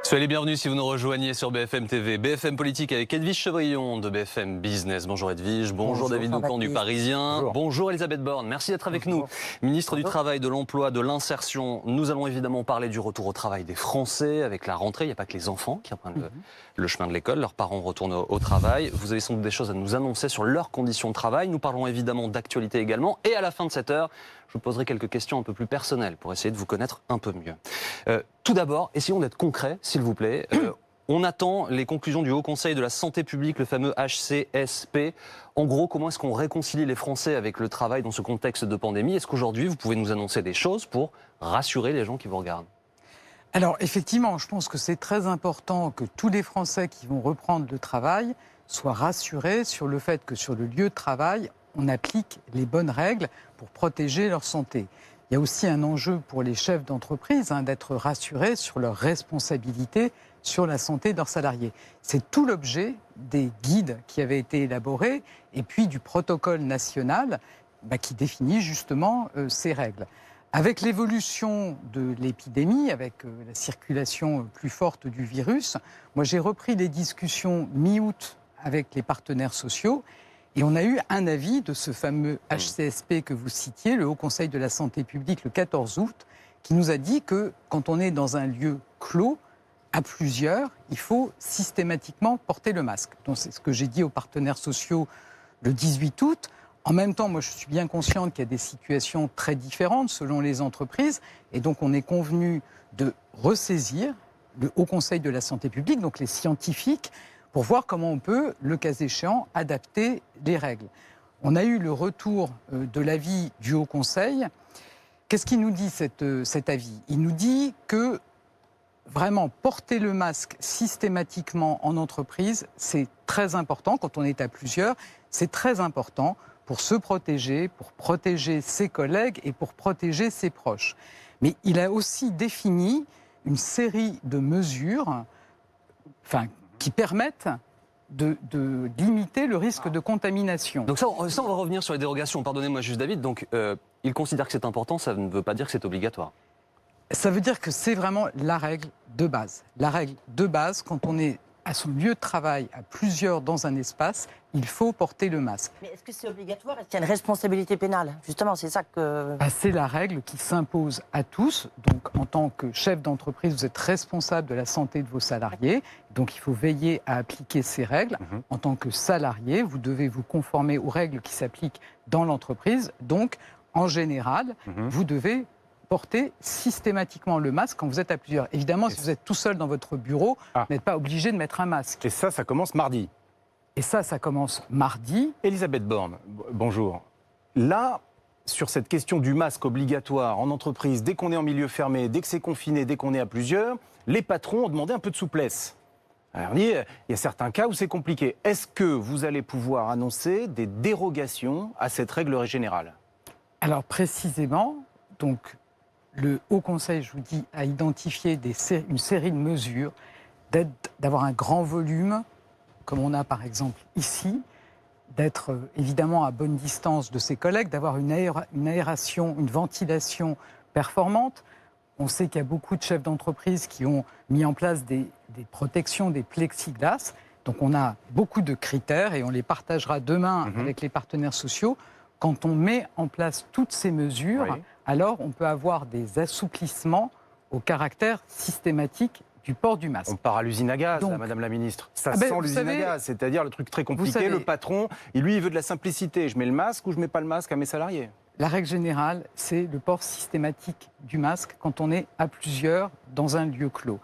Soyez les bienvenus si vous nous rejoignez sur BFM TV. BFM Politique avec Edwige Chevrillon de BFM Business. Bonjour Edwige, bonjour David Doucan du Parisien, bonjour Elisabeth Borne, merci d'être avec nous. Ministre du Travail, de l'Emploi, de l'Insertion, nous allons évidemment parler du retour au travail des Français avec la rentrée. Il n'y a pas que les enfants qui reprennent le chemin de l'école, leurs parents retournent au travail. Vous avez sans doute des choses à nous annoncer sur leurs conditions de travail. Nous parlerons évidemment d'actualité également. Et à la fin de cette heure, je vous poserai quelques questions un peu plus personnelles pour essayer de vous connaître un peu mieux. Tout d'abord, essayons d'être concrets, s'il vous plaît. On attend les conclusions du Haut Conseil de la Santé publique, le fameux HCSP. En gros, comment est-ce qu'on réconcilie les Français avec le travail dans ce contexte de pandémie? Est-ce qu'aujourd'hui, vous pouvez nous annoncer des choses pour rassurer les gens qui vous regardent? Alors, effectivement, je pense que c'est très important que tous les Français qui vont reprendre le travail soient rassurés sur le fait que sur le lieu de travail, on applique les bonnes règles pour protéger leur santé. Il y a aussi un enjeu pour les chefs d'entreprise d'être rassurés sur leurs responsabilités sur la santé de leurs salariés. C'est tout l'objet des guides qui avaient été élaborés et puis du protocole national qui définit justement ces règles. Avec l'évolution de l'épidémie, avec la circulation plus forte du virus, moi j'ai repris les discussions mi-août avec les partenaires sociaux. Et on a eu un avis de ce fameux HCSP que vous citiez, le Haut Conseil de la Santé publique, le 14 août, qui nous a dit que quand on est dans un lieu clos, à plusieurs, il faut systématiquement porter le masque. Donc c'est ce que j'ai dit aux partenaires sociaux le 18 août. En même temps, moi je suis bien consciente qu'il y a des situations très différentes selon les entreprises. Et donc on est convenu de ressaisir le Haut Conseil de la Santé publique, donc les scientifiques, pour voir comment on peut, le cas échéant, adapter les règles. On a eu le retour de l'avis du Haut Conseil. Qu'est-ce qu'il nous dit cet avis? Il nous dit que vraiment porter le masque systématiquement en entreprise, c'est très important quand on est à plusieurs. C'est très important pour se protéger, pour protéger ses collègues et pour protéger ses proches. Mais il a aussi défini une série de mesures, qui permettent de limiter le risque de contamination. Donc ça, on va revenir sur les dérogations. Pardonnez-moi juste David. Donc il considère que c'est important, ça ne veut pas dire que c'est obligatoire. Ça veut dire que c'est vraiment la règle de base. La règle de base, quand on est à son lieu de travail, à plusieurs dans un espace, il faut porter le masque. Mais est-ce que c'est obligatoire? Est-ce qu'il y a une responsabilité pénale? Justement, c'est ça que... C'est la règle qui s'impose à tous. Donc, en tant que chef d'entreprise, vous êtes responsable de la santé de vos salariés. Donc, il faut veiller à appliquer ces règles. En tant que salarié, vous devez vous conformer aux règles qui s'appliquent dans l'entreprise. Donc, en général, vous devez porter systématiquement le masque quand vous êtes à plusieurs. Évidemment, si vous êtes tout seul dans votre bureau, vous n'êtes pas obligé de mettre un masque. Et ça commence mardi. Et ça commence mardi. Elisabeth Borne, bonjour. Là, sur cette question du masque obligatoire en entreprise, dès qu'on est en milieu fermé, dès que c'est confiné, dès qu'on est à plusieurs, les patrons ont demandé un peu de souplesse. Alors, on dit, il y a certains cas où c'est compliqué. Est-ce que vous allez pouvoir annoncer des dérogations à cette règle générale? Alors précisément, donc, le Haut Conseil, je vous dis, a identifié une série de mesures, d'avoir un grand volume, comme on a par exemple ici, d'être évidemment à bonne distance de ses collègues, d'avoir une aération, une ventilation performante. On sait qu'il y a beaucoup de chefs d'entreprise qui ont mis en place des protections, des plexiglas. Donc on a beaucoup de critères et on les partagera demain avec les partenaires sociaux. Quand on met en place toutes ces mesures, alors on peut avoir des assouplissements au caractère systématique du port du masque. On part à l'usine à gaz, là, Madame la Ministre. Ça sent l'usine à gaz, c'est-à-dire le truc très compliqué. Le patron, il veut de la simplicité. Je mets le masque ou je ne mets pas le masque à mes salariés? La règle générale, c'est le port systématique du masque quand on est à plusieurs dans un lieu clos.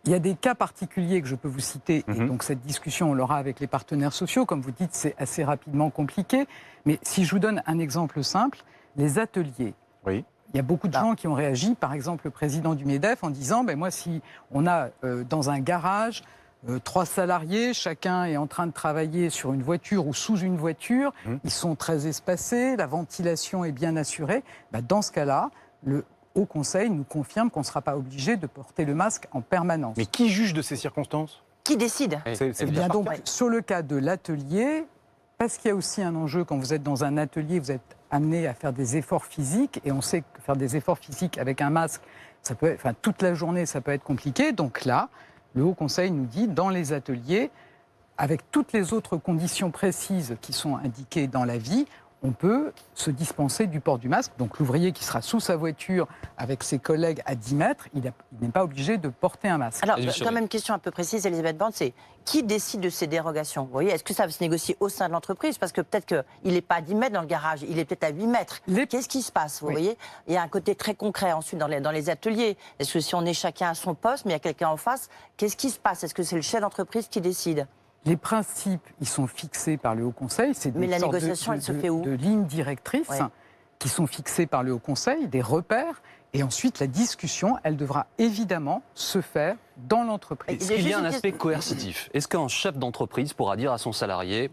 Il y a des cas particuliers que je peux vous citer, et donc cette discussion, on l'aura avec les partenaires sociaux. Comme vous dites, c'est assez rapidement compliqué. Mais si je vous donne un exemple simple, les ateliers. Il y a beaucoup de gens qui ont réagi, par exemple le président du MEDEF, en disant moi, si on a dans un garage 3 salariés, chacun est en train de travailler sur une voiture ou sous une voiture, ils sont très espacés, la ventilation est bien assurée, dans ce cas-là, le Haut Conseil nous confirme qu'on ne sera pas obligé de porter le masque en permanence. Mais qui juge de ces circonstances? Qui décide? C'est donc sur le cas de l'atelier, parce qu'il y a aussi un enjeu quand vous êtes dans un atelier, vous êtes amenés à faire des efforts physiques, et on sait que faire des efforts physiques avec un masque, ça peut être, toute la journée, ça peut être compliqué. Donc là, le Haut Conseil nous dit, dans les ateliers, avec toutes les autres conditions précises qui sont indiquées dans l'avis, on peut se dispenser du port du masque. Donc l'ouvrier qui sera sous sa voiture avec ses collègues à 10 mètres, il n'est pas obligé de porter un masque. Alors, quand même, une question un peu précise, Elisabeth Borne, c'est qui décide de ces dérogations? Vous voyez, est-ce que ça va se négocier au sein de l'entreprise? Parce que peut-être qu'il n'est pas à 10 mètres dans le garage, il est peut-être à 8 mètres. Qu'est-ce qui se passe? Vous voyez, il y a un côté très concret ensuite dans les ateliers. Est-ce que si on est chacun à son poste, mais il y a quelqu'un en face, qu'est-ce qui se passe? Est-ce que c'est le chef d'entreprise qui décide? Les principes, ils sont fixés par le Haut Conseil. C'est mais la négociation, elle se fait où? De lignes directrices qui sont fixées par le Haut Conseil, des repères. Et ensuite, la discussion, elle devra évidemment se faire dans l'entreprise. Est-ce qu'il y a un aspect coercitif? Est-ce qu'un chef d'entreprise pourra dire à son salarié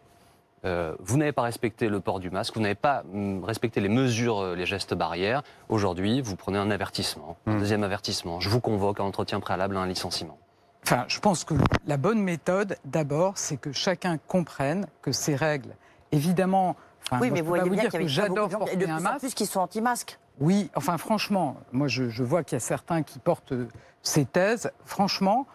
vous n'avez pas respecté le port du masque, vous n'avez pas respecté les mesures, les gestes barrières. Aujourd'hui, vous prenez un avertissement, un deuxième avertissement. Je vous convoque à un entretien préalable à un licenciement. Enfin, je pense que la bonne méthode, d'abord, c'est que chacun comprenne que ces règles, évidemment... Oui, mais vous voyez bien qu'il y a j'adore porter de un plus en masque. plus qui sont anti-masques. Oui, enfin franchement, moi je vois qu'il y a certains qui portent ces thèses. Franchement,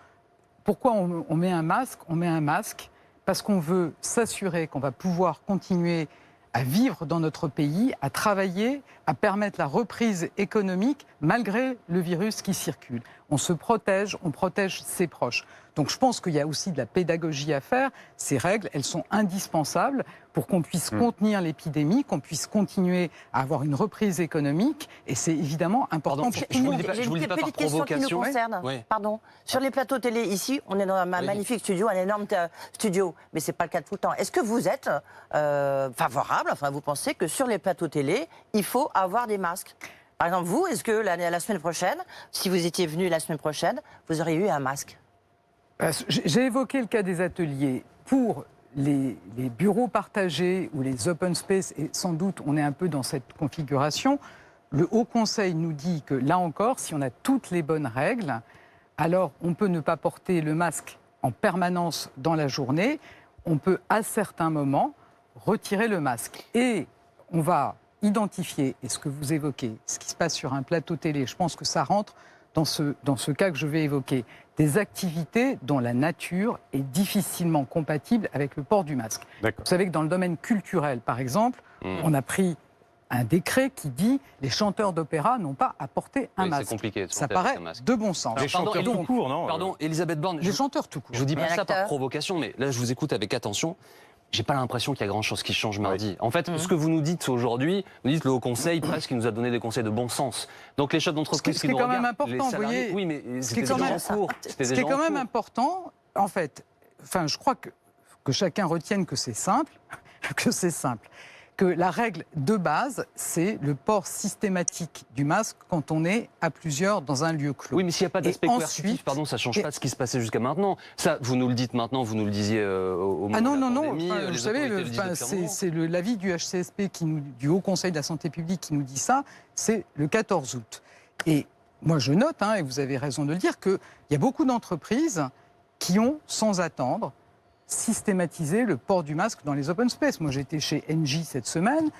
pourquoi on met un masque? On met un masque parce qu'on veut s'assurer qu'on va pouvoir continuer à vivre dans notre pays, à travailler, à permettre la reprise économique malgré le virus qui circule. On se protège, on protège ses proches. Donc je pense qu'il y a aussi de la pédagogie à faire. Ces règles, elles sont indispensables pour qu'on puisse contenir l'épidémie, qu'on puisse continuer à avoir une reprise économique. Et c'est évidemment important pour tout le monde. J'ai une petite question qui nous concerne. Oui. Pardon. Sur les plateaux télé, ici, on est dans un magnifique studio, un énorme studio. Mais ce n'est pas le cas tout le temps. Est-ce que vous êtes favorable, enfin vous pensez que sur les plateaux télé, il faut avoir des masques? Par exemple, vous, est-ce que la semaine prochaine, si vous étiez venu la semaine prochaine, vous auriez eu un masque? J'ai évoqué le cas des ateliers. Pour les bureaux partagés ou les open space, et sans doute on est un peu dans cette configuration, le Haut Conseil nous dit que là encore, si on a toutes les bonnes règles, alors on peut ne pas porter le masque en permanence dans la journée, on peut à certains moments retirer le masque. Et on va identifier, et ce que vous évoquez, ce qui se passe sur un plateau télé, je pense que ça rentre dans ce cas que je vais évoquer, des activités dont la nature est difficilement compatible avec le port du masque. Vous savez que dans le domaine culturel, par exemple, on a pris un décret qui dit les chanteurs d'opéra n'ont pas à porter un masque. C'est compliqué. Ça paraît de bon sens. Les chanteurs tout court, non? Pardon, Elisabeth Borne. Les chanteurs tout court. Je vous dis pas ça par provocation, mais là, je vous écoute avec attention. J'ai pas l'impression qu'il y a grand-chose qui change mardi. En fait, ce que vous nous dites aujourd'hui, vous dites le Haut Conseil, presque, il nous a donné des conseils de bon sens. Donc les chefs d'entreprise qui nous regardent, quand même important, les salariés, vous voyez, oui, mais ce qui est quand même important, en fait, enfin, je crois que chacun retienne que c'est simple, que la règle de base, c'est le port systématique du masque quand on est à plusieurs dans un lieu clos. Oui, mais s'il n'y a pas d'aspect coercitif, pardon, ça ne change pas de ce qui se passait jusqu'à maintenant. Ça, vous nous le dites maintenant, vous nous le disiez au moment de la pandémie. Vous savez, c'est l'avis du HCSP, du Haut Conseil de la Santé publique qui nous dit ça, c'est le 14 août. Et moi, je note, et vous avez raison de le dire, qu'il y a beaucoup d'entreprises qui ont, sans attendre, systématiser le port du masque dans les open space. Moi, j'étais chez Engie cette semaine.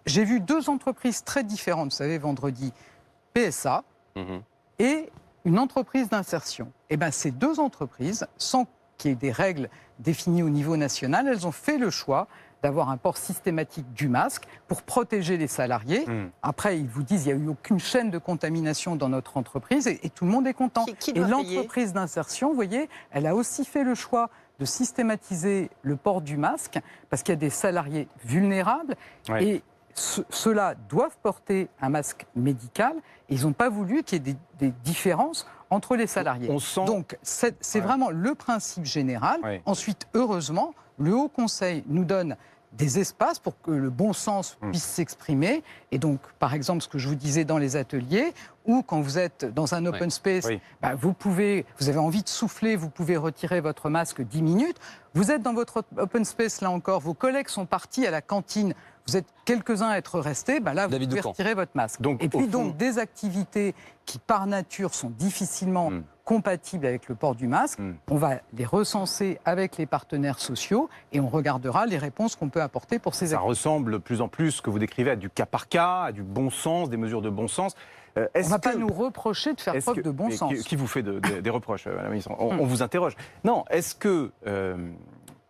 J'ai vu deux entreprises très différentes, vous savez, vendredi, PSA et une entreprise d'insertion. Et bien, ces deux entreprises, sans qu'il y ait des règles définies au niveau national, elles ont fait le choix d'avoir un port systématique du masque pour protéger les salariés. Après, ils vous disent qu'il n'y a eu aucune chaîne de contamination dans notre entreprise et tout le monde est content. Et l'entreprise d'insertion, vous voyez, elle a aussi fait le choix de systématiser le port du masque parce qu'il y a des salariés vulnérables et ceux-là doivent porter un masque médical et ils n'ont pas voulu qu'il y ait des différences entre les salariés. Donc c'est vraiment le principe général. Ensuite, heureusement, le Haut Conseil nous donne des espaces pour que le bon sens puisse s'exprimer. Et donc, par exemple, ce que je vous disais dans les ateliers, ou quand vous êtes dans un open space, vous avez envie de souffler, vous pouvez retirer votre masque 10 minutes. Vous êtes dans votre open space, là encore, vos collègues sont partis à la cantine, vous êtes quelques-uns à être restés, là, vous pouvez retirer votre masque. Et puis, des activités qui, par nature, sont difficilement compatibles avec le port du masque. On va les recenser avec les partenaires sociaux et on regardera les réponses qu'on peut apporter pour ces actes. Ça ressemble de plus en plus, ce que vous décrivez, à du cas par cas, à du bon sens, des mesures de bon sens. On ne va pas nous reprocher de faire preuve de bon sens. Qui vous fait des reproches, Madame la Ministre? On vous interroge. Non, est-ce que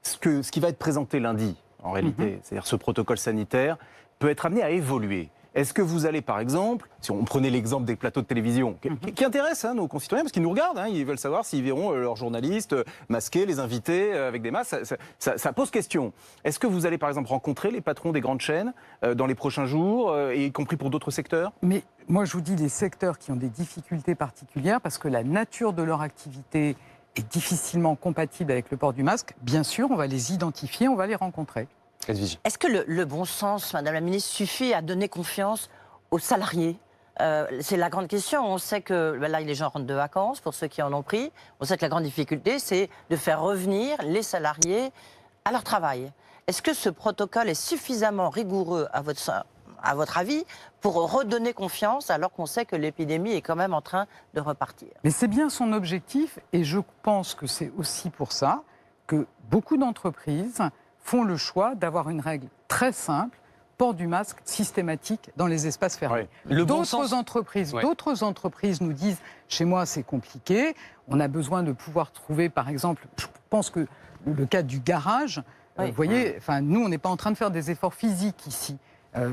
ce qui va être présenté lundi, en réalité, c'est-à-dire ce protocole sanitaire, peut être amené à évoluer? Est-ce que vous allez, par exemple, si on prenait l'exemple des plateaux de télévision, qui intéressent nos concitoyens, parce qu'ils nous regardent, ils veulent savoir s'ils verront leurs journalistes masqués, les invités avec des masques, ça pose question. Est-ce que vous allez, par exemple, rencontrer les patrons des grandes chaînes dans les prochains jours, y compris pour d'autres secteurs? Mais moi, je vous dis les secteurs qui ont des difficultés particulières, parce que la nature de leur activité est difficilement compatible avec le port du masque. Bien sûr, on va les identifier, on va les rencontrer. Est-ce que le bon sens, Madame la Ministre, suffit à donner confiance aux salariés? C'est la grande question. On sait que là, les gens rentrent de vacances, pour ceux qui en ont pris. On sait que la grande difficulté, c'est de faire revenir les salariés à leur travail. Est-ce que ce protocole est suffisamment rigoureux, à votre avis, pour redonner confiance, alors qu'on sait que l'épidémie est quand même en train de repartir? Mais c'est bien son objectif, et je pense que c'est aussi pour ça que beaucoup d'entreprises font le choix d'avoir une règle très simple, port du masque systématique dans les espaces fermés. D'autres entreprises nous disent, chez moi c'est compliqué, on a besoin de pouvoir trouver, par exemple, je pense que le cas du garage, vous voyez, nous on n'est pas en train de faire des efforts physiques ici.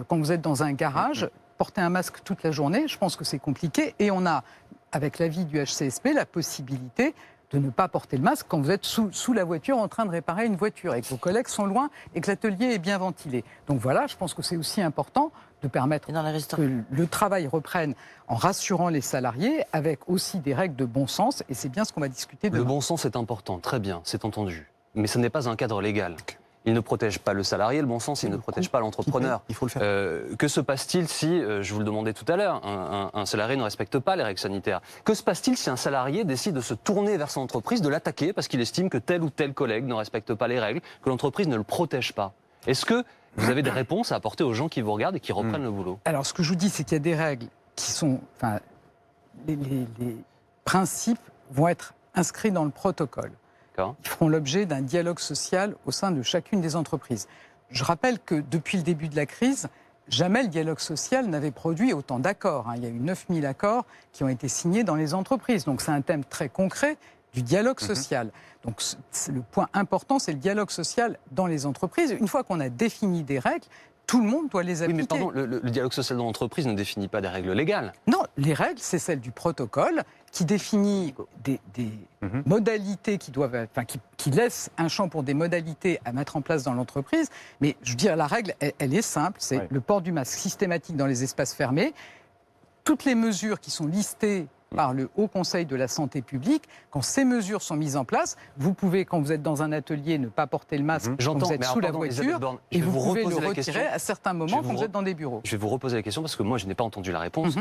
Quand vous êtes dans un garage, porter un masque toute la journée, je pense que c'est compliqué, et on a, avec l'avis du HCSP, la possibilité de ne pas porter le masque quand vous êtes sous la voiture en train de réparer une voiture et que vos collègues sont loin et que l'atelier est bien ventilé. Donc voilà, je pense que c'est aussi important de permettre que le travail reprenne en rassurant les salariés avec aussi des règles de bon sens, et c'est bien ce qu'on va discuter demain. Le bon sens est important, très bien, c'est entendu. Mais ce n'est pas un cadre légal. Il ne protège pas le salarié, le bon sens, il ne protège pas l'entrepreneur. Il faut le faire. Que se passe-t-il si, je vous le demandais tout à l'heure, un salarié ne respecte pas les règles sanitaires? Que se passe-t-il si un salarié décide de se tourner vers son entreprise, de l'attaquer parce qu'il estime que tel ou tel collègue ne respecte pas les règles, que l'entreprise ne le protège pas? Est-ce que vous avez des réponses à apporter aux gens qui vous regardent et qui reprennent le boulot? Alors, ce que je vous dis, c'est qu'il y a des règles qui sont... les principes vont être inscrits dans le protocole. Ils feront l'objet d'un dialogue social au sein de chacune des entreprises. Je rappelle que depuis le début de la crise, jamais le dialogue social n'avait produit autant d'accords. Il y a eu 9000 accords qui ont été signés dans les entreprises. Donc c'est un thème très concret du dialogue social. Donc le point important, c'est le dialogue social dans les entreprises. Une fois qu'on a défini des règles, tout le monde doit les appliquer. Oui, mais pardon, le dialogue social dans l'entreprise ne définit pas des règles légales. Non, les règles, c'est celle du protocole qui définit des modalités qui laissent un champ pour des modalités à mettre en place dans l'entreprise. Mais je veux dire, la règle, elle est simple, c'est le port du masque systématique dans les espaces fermés. Toutes les mesures qui sont listées par le Haut Conseil de la santé publique, quand ces mesures sont mises en place, vous pouvez, quand vous êtes dans un atelier, ne pas porter le masque quand vous êtes sous la voiture, et vous pouvez le retirer à certains moments quand vous êtes dans des bureaux. Je vais vous reposer la question parce que moi, je n'ai pas entendu la réponse.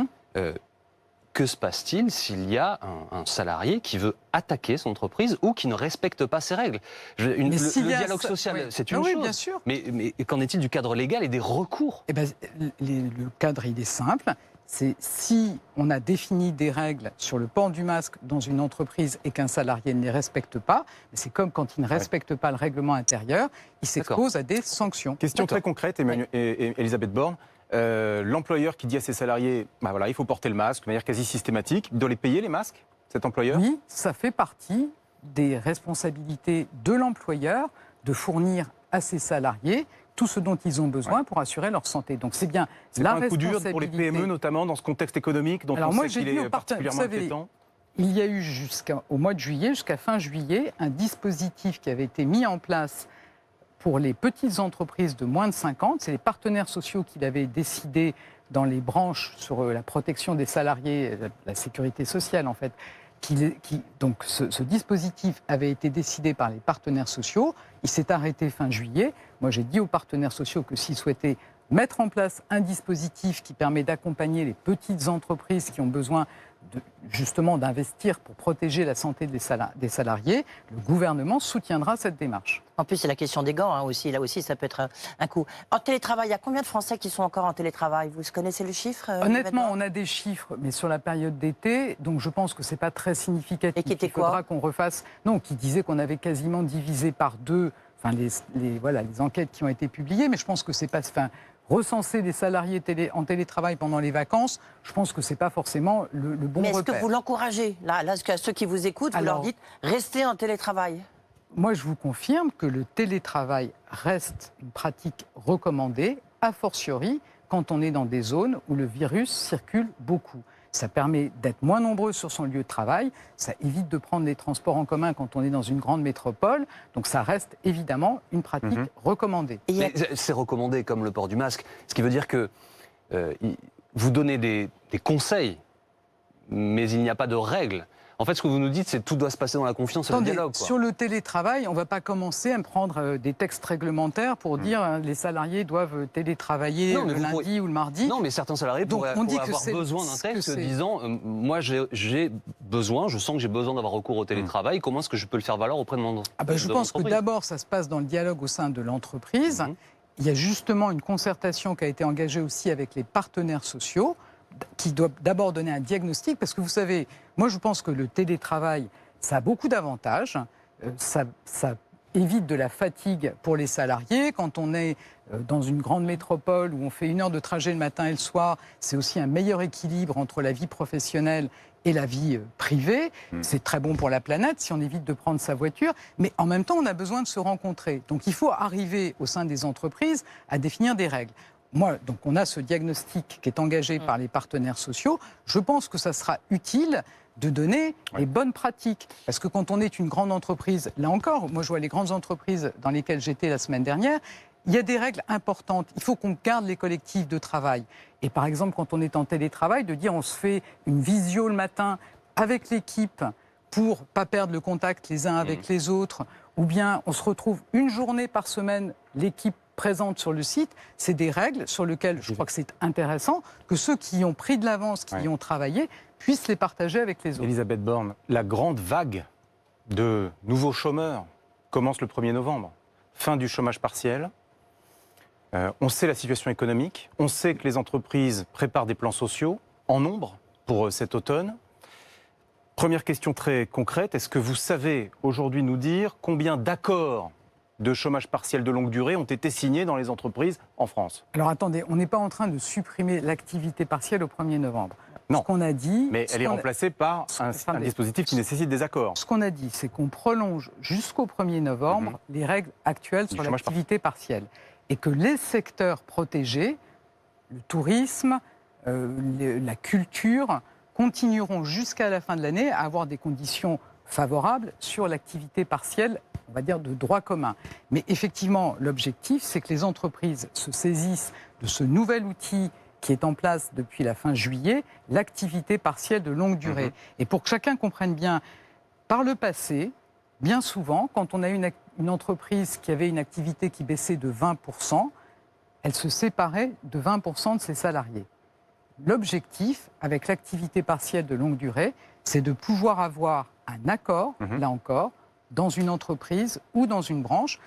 Que se passe-t-il s'il y a un salarié qui veut attaquer son entreprise ou qui ne respecte pas ses règles? Le dialogue social, c'est une chose. Bien sûr. Mais qu'en est-il du cadre légal et des recours? Le cadre, il est simple. C'est si on a défini des règles sur le port du masque dans une entreprise et qu'un salarié ne les respecte pas, c'est comme quand il ne respecte pas le règlement intérieur, il s'expose à des sanctions. Question très concrète, Elisabeth Borne. L'employeur qui dit à ses salariés, il faut porter le masque de manière quasi systématique, il doit les payer les masques, cet employeur? Oui, ça fait partie des responsabilités de l'employeur de fournir à ses salariés tout ce dont ils ont besoin pour assurer leur santé. Donc c'est bien la responsabilité. C'est un coup dur pour les PME, notamment dans ce contexte économique dont on sait qu'il est particulièrement inquiétant. Il y a eu au mois de juillet, jusqu'à fin juillet, un dispositif qui avait été mis en place pour les petites entreprises de moins de 50. C'est les partenaires sociaux qui l'avaient décidé dans les branches sur la protection des salariés, la sécurité sociale en fait. Donc ce dispositif avait été décidé par les partenaires sociaux. Il s'est arrêté fin juillet. Moi, j'ai dit aux partenaires sociaux que s'ils souhaitaient mettre en place un dispositif qui permet d'accompagner les petites entreprises qui ont besoin justement d'investir pour protéger la santé des salariés, le gouvernement soutiendra cette démarche. En plus, c'est la question des gants aussi. Là aussi, ça peut être un coup. En télétravail, il y a combien de Français qui sont encore en télétravail? Vous connaissez le chiffre? Honnêtement, on a des chiffres, mais sur la période d'été, donc je pense que c'est pas très significatif. Et qui était quoi? Il faudra qu'on refasse. Non, qui disait qu'on avait quasiment divisé par 2. Enfin, les enquêtes qui ont été publiées, mais je pense que c'est pas. Recenser des salariés en télétravail pendant les vacances, je pense que ce n'est pas forcément le bon repère. Mais est-ce que vous l'encouragez? Là, ceux qui vous écoutent, vous leur dites restez en télétravail. Moi, je vous confirme que le télétravail reste une pratique recommandée, a fortiori quand on est dans des zones où le virus circule beaucoup. Ça permet d'être moins nombreux sur son lieu de travail, ça évite de prendre les transports en commun quand on est dans une grande métropole, donc ça reste évidemment une pratique recommandée. C'est recommandé comme le port du masque, ce qui veut dire que vous donnez des conseils, mais il n'y a pas de règles. En fait, ce que vous nous dites, c'est que tout doit se passer dans la confiance et le dialogue. Sur le télétravail, on ne va pas commencer à me prendre des textes réglementaires pour dire les salariés doivent télétravailler le lundi ou le mardi. Non, mais certains salariés pourraient avoir besoin d'un texte disant moi, j'ai besoin, je sens que j'ai besoin d'avoir recours au télétravail. Comment est-ce que je peux le faire valoir auprès de mon entreprise? Je pense que d'abord, ça se passe dans le dialogue au sein de l'entreprise. Il y a justement une concertation qui a été engagée aussi avec les partenaires sociaux, qui doit d'abord donner un diagnostic, parce que vous savez, moi je pense que le télétravail, ça a beaucoup d'avantages, ça évite de la fatigue pour les salariés. Quand on est dans une grande métropole où on fait 1 heure de trajet le matin et le soir, c'est aussi un meilleur équilibre entre la vie professionnelle et la vie privée. C'est très bon pour la planète si on évite de prendre sa voiture, mais en même temps on a besoin de se rencontrer. Donc il faut arriver au sein des entreprises à définir des règles. Donc on a ce diagnostic qui est engagé par les partenaires sociaux. Je pense que ça sera utile de donner les bonnes pratiques. Parce que quand on est une grande entreprise, là encore, moi je vois les grandes entreprises dans lesquelles j'étais la semaine dernière, il y a des règles importantes. Il faut qu'on garde les collectifs de travail. Et par exemple, quand on est en télétravail, de dire on se fait une visio le matin avec l'équipe pour ne pas perdre le contact les uns avec les autres, ou bien on se retrouve une journée par semaine, l'équipe présente sur le site, c'est des règles sur lesquelles je crois que c'est intéressant que ceux qui ont pris de l'avance, qui y ont travaillé, puissent les partager avec les autres. Elisabeth Borne, la grande vague de nouveaux chômeurs commence le 1er novembre. Fin du chômage partiel. On sait la situation économique. On sait que les entreprises préparent des plans sociaux en nombre pour cet automne. Première question très concrète, est-ce que vous savez aujourd'hui nous dire combien d'accords de chômage partiel de longue durée ont été signés dans les entreprises en France? Alors attendez, on n'est pas en train de supprimer l'activité partielle au 1er novembre. Non, ce qu'on a dit, mais elle est remplacée par un dispositif qui nécessite des accords. Ce qu'on a dit, c'est qu'on prolonge jusqu'au 1er novembre les règles actuelles sur l'activité partielle. Et que les secteurs protégés, le tourisme, la culture, continueront jusqu'à la fin de l'année à avoir des conditions favorables sur l'activité partielle, on va dire de droit commun. Mais effectivement, l'objectif, c'est que les entreprises se saisissent de ce nouvel outil qui est en place depuis la fin juillet, l'activité partielle de longue durée. Et pour que chacun comprenne bien, par le passé, bien souvent, quand on a une entreprise qui avait une activité qui baissait de 20%, elle se séparait de 20% de ses salariés. L'objectif, avec l'activité partielle de longue durée, c'est de pouvoir avoir un accord, là encore, dans une entreprise ou dans une branche,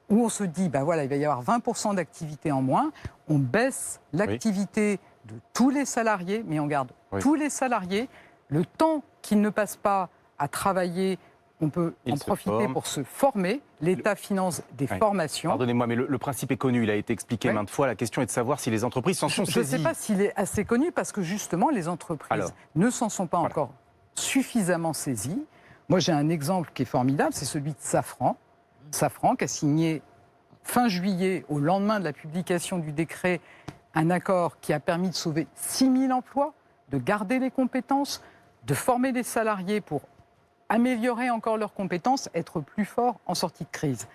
où on se dit, ben voilà, il va y avoir 20% d'activité en moins, on baisse l'activité de tous les salariés, mais on garde tous les salariés, le temps qu'ils ne passent pas à travailler, on peut en profiter pour se former. L'État finance des formations. Pardonnez-moi, mais le principe est connu, il a été expliqué maintes fois. La question est de savoir si les entreprises s'en sont saisies. Je ne sais pas s'il est assez connu, parce que justement, les entreprises ne s'en sont pas encore suffisamment saisies. Moi, j'ai un exemple qui est formidable, c'est celui de Safran. Safran qui a signé fin juillet, au lendemain de la publication du décret, un accord qui a permis de sauver 6 000 emplois, de garder les compétences, de former des salariés pour améliorer encore leurs compétences, être plus forts en sortie de crise.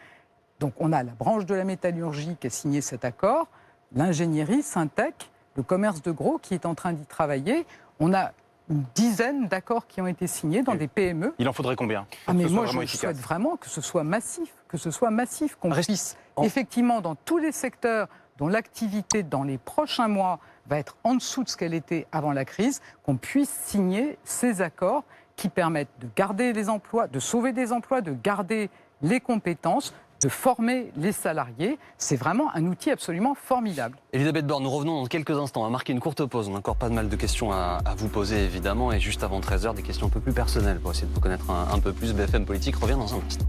Donc on a la branche de la métallurgie qui a signé cet accord, l'ingénierie, Syntec, le commerce de gros qui est en train d'y travailler. On a une dizaine d'accords qui ont été signés dans des PME. Il en faudrait combien? Mais moi, je souhaite vraiment que ce soit massif, qu'on puisse effectivement, dans tous les secteurs, dont l'activité dans les prochains mois va être en dessous de ce qu'elle était avant la crise, qu'on puisse signer ces accords qui permettent de garder les emplois, de sauver des emplois, de garder les compétences, de former les salariés. C'est vraiment un outil absolument formidable. Elisabeth Borne, nous revenons dans quelques instants. On va marquer une courte pause. On a encore pas mal de questions à vous poser, évidemment. Et juste avant 13h, des questions un peu plus personnelles pour essayer de vous connaître un peu plus. BFM Politique revient dans un instant.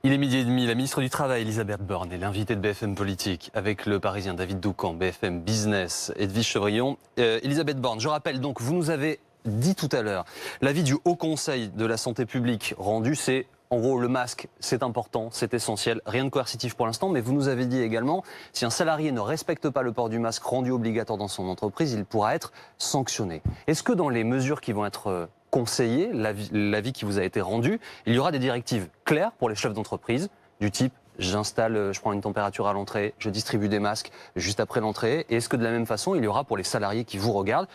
Il est 12h30, la ministre du Travail, Elisabeth Borne, est l'invitée de BFM Politique avec le Parisien David Doucan, BFM Business, Edwige Chevrillon. Elisabeth Borne, je rappelle donc, vous nous avez dit tout à l'heure, l'avis du Haut Conseil de la Santé publique rendu, c'est en gros le masque, c'est important, c'est essentiel, rien de coercitif pour l'instant, mais vous nous avez dit également, si un salarié ne respecte pas le port du masque rendu obligatoire dans son entreprise, il pourra être sanctionné. Est-ce que dans les mesures qui vont être conseillé, l'avis qui vous a été rendu, il y aura des directives claires pour les chefs d'entreprise, du type j'installe, je prends une température à l'entrée, je distribue des masques juste après l'entrée, et est-ce que de la même façon, il y aura pour les salariés qui vous regardent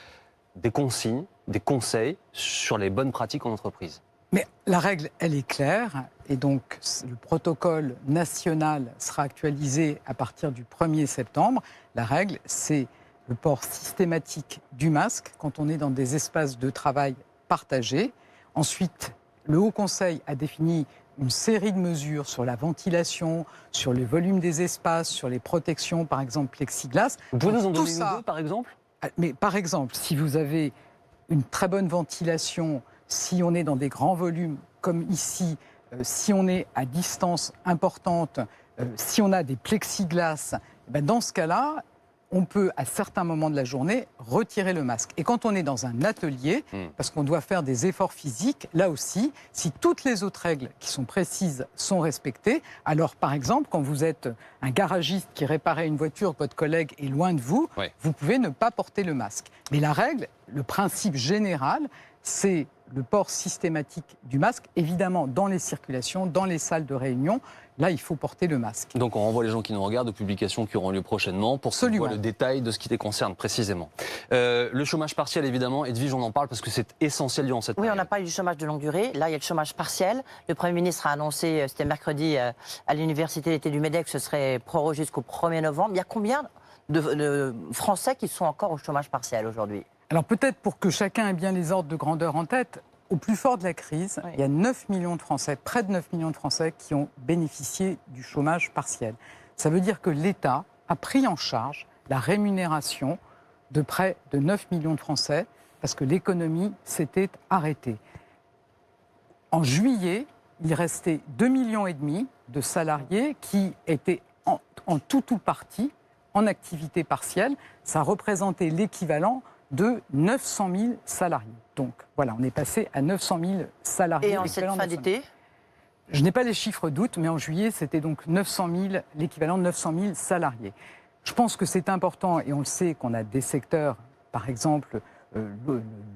des consignes, des conseils sur les bonnes pratiques en entreprise? Mais la règle, elle est claire, et donc le protocole national sera actualisé à partir du 1er septembre. La règle, c'est le port systématique du masque quand on est dans des espaces de travail partagés. Ensuite, le Haut Conseil a défini une série de mesures sur la ventilation, sur le volume des espaces, sur les protections, par exemple plexiglas. Vous pouvez nous en donner une ou deux, par exemple? Mais par exemple, si vous avez une très bonne ventilation, si on est dans des grands volumes comme ici, si on est à distance importante, si on a des plexiglas, dans ce cas-là, on peut, à certains moments de la journée, retirer le masque. Et quand on est dans un atelier, parce qu'on doit faire des efforts physiques, là aussi, si toutes les autres règles qui sont précises sont respectées, alors par exemple, quand vous êtes un garagiste qui réparait une voiture, votre collègue est loin de vous, vous pouvez ne pas porter le masque. Mais la règle, le principe général, c'est le port systématique du masque, évidemment dans les circulations, dans les salles de réunion. Là, il faut porter le masque. Donc on renvoie les gens qui nous regardent aux publications qui auront lieu prochainement pour qu'ils voient le détail de ce qui les concerne précisément. Le chômage partiel, évidemment, Edwige, on en parle parce que c'est essentiel durant cette période. Oui, on a parlé du chômage de longue durée. Là, il y a le chômage partiel. Le Premier ministre a annoncé, c'était mercredi, à l'université d'été du MEDEC, ce serait prorogé jusqu'au 1er novembre. Il y a combien de Français qui sont encore au chômage partiel aujourd'hui? Alors peut-être pour que chacun ait bien les ordres de grandeur en tête, au plus fort de la crise, il y a 9 millions de Français, près de 9 millions de Français qui ont bénéficié du chômage partiel. Ça veut dire que l'État a pris en charge la rémunération de près de 9 millions de Français parce que l'économie s'était arrêtée. En juillet, il restait 2,5 millions de salariés qui étaient en tout ou partie en activité partielle. Ça représentait l'équivalent de 900 000 salariés. Donc voilà, on est passé à 900 000 salariés. Et en cette fin d'été ? Je n'ai pas les chiffres d'août, mais en juillet, c'était donc 900 000, l'équivalent de 900 000 salariés. Je pense que c'est important, et on le sait, qu'on a des secteurs, par exemple